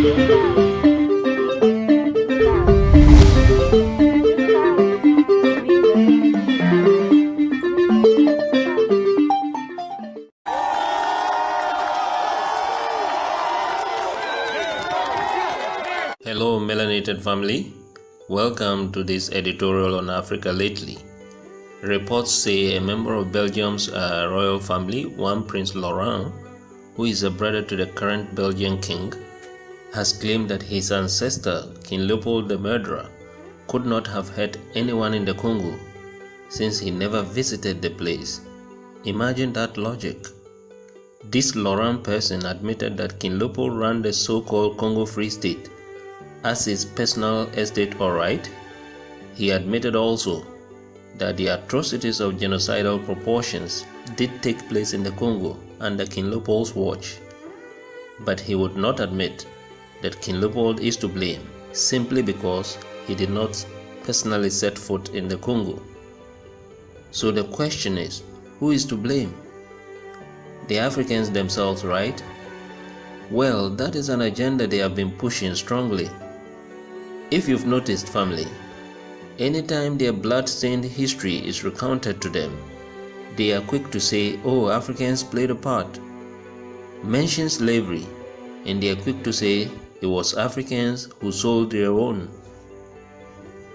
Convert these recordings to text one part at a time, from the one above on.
Hello melanated family, welcome to this editorial on Africa lately. Reports say a member of Belgium's royal family, one Prince Laurent, who is a brother to the current Belgian king, has claimed that his ancestor, King Leopold the Murderer, could not have hurt anyone in the Congo since he never visited the place. Imagine that logic. This Laurent person admitted that King Leopold ran the so-called Congo Free State as his personal estate. Alright, he admitted also that the atrocities of genocidal proportions did take place in the Congo under King Leopold's watch, but he would not admit that King Leopold is to blame simply because he did not personally set foot in the Congo. So the question is, who is to blame? The Africans themselves, right? Well, that is an agenda they have been pushing strongly. If you've noticed, family, anytime their blood-stained history is recounted to them, they are quick to say, oh, Africans played a part. Mention slavery, and they are quick to say it was Africans who sold their own.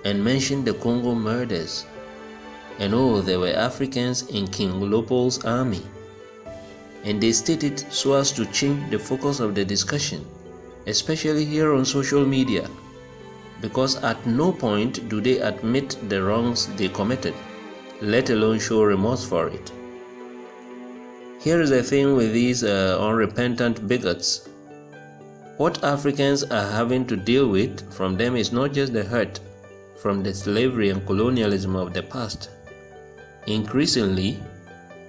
And mention the Congo murders, and oh, there were Africans in King Leopold's army. And they state it so as to change the focus of the discussion, especially here on social media, because at no point do they admit the wrongs they committed, let alone show remorse for it. Here is the thing with these unrepentant bigots. What Africans are having to deal with from them is not just the hurt from the slavery and colonialism of the past. Increasingly,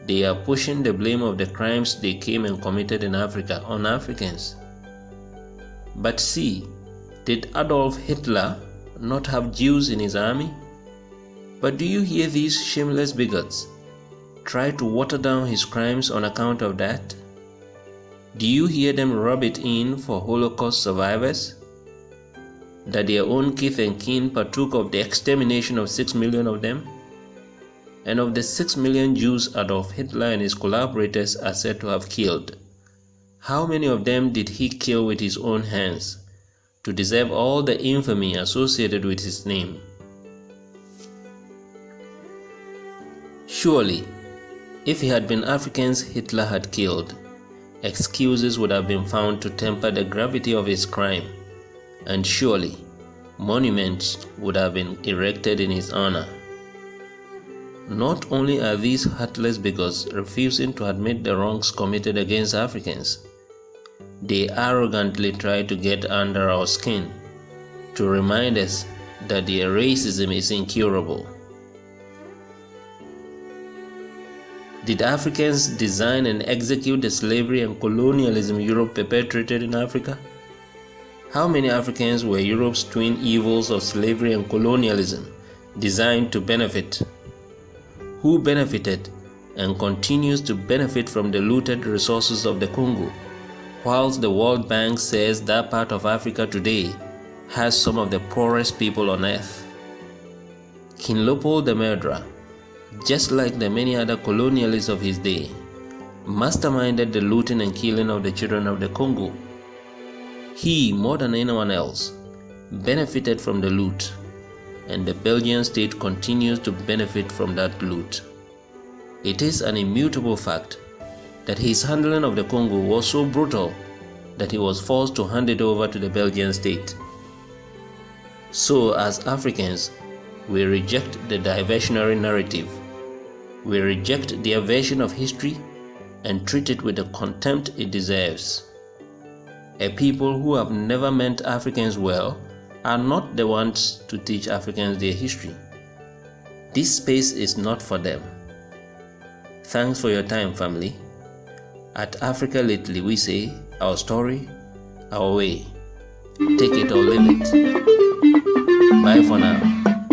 they are pushing the blame of the crimes they came and committed in Africa on Africans. But see, did Adolf Hitler not have Jews in his army? But do you hear these shameless bigots try to water down his crimes on account of that? Do you hear them rub it in for Holocaust survivors? That their own kith and kin partook of the extermination of 6 million of them? And of the 6 million Jews Adolf Hitler and his collaborators are said to have killed, how many of them did he kill with his own hands to deserve all the infamy associated with his name? Surely, if he had been Africans Hitler had killed, excuses would have been found to temper the gravity of his crime, and surely monuments would have been erected in his honor. Not only are these heartless bigots refusing to admit the wrongs committed against Africans, they arrogantly try to get under our skin to remind us that their racism is incurable. Did Africans design and execute the slavery and colonialism Europe perpetrated in Africa? How many Africans were Europe's twin evils of slavery and colonialism designed to benefit? Who benefited and continues to benefit from the looted resources of the Congo, whilst the World Bank says that part of Africa today has some of the poorest people on earth? King Leopold the Murderer, just like the many other colonialists of his day, masterminded the looting and killing of the children of the Congo. He, more than anyone else, benefited from the loot, and the Belgian state continues to benefit from that loot. It is an immutable fact that his handling of the Congo was so brutal that he was forced to hand it over to the Belgian state. So, as Africans, we reject the diversionary narrative. We reject their version of history and treat it with the contempt it deserves. A people who have never meant Africans well are not the ones to teach Africans their history. This space is not for them. Thanks for your time, family. At Africa Lately, we say, our story, our way. Take it or leave it. Bye for now.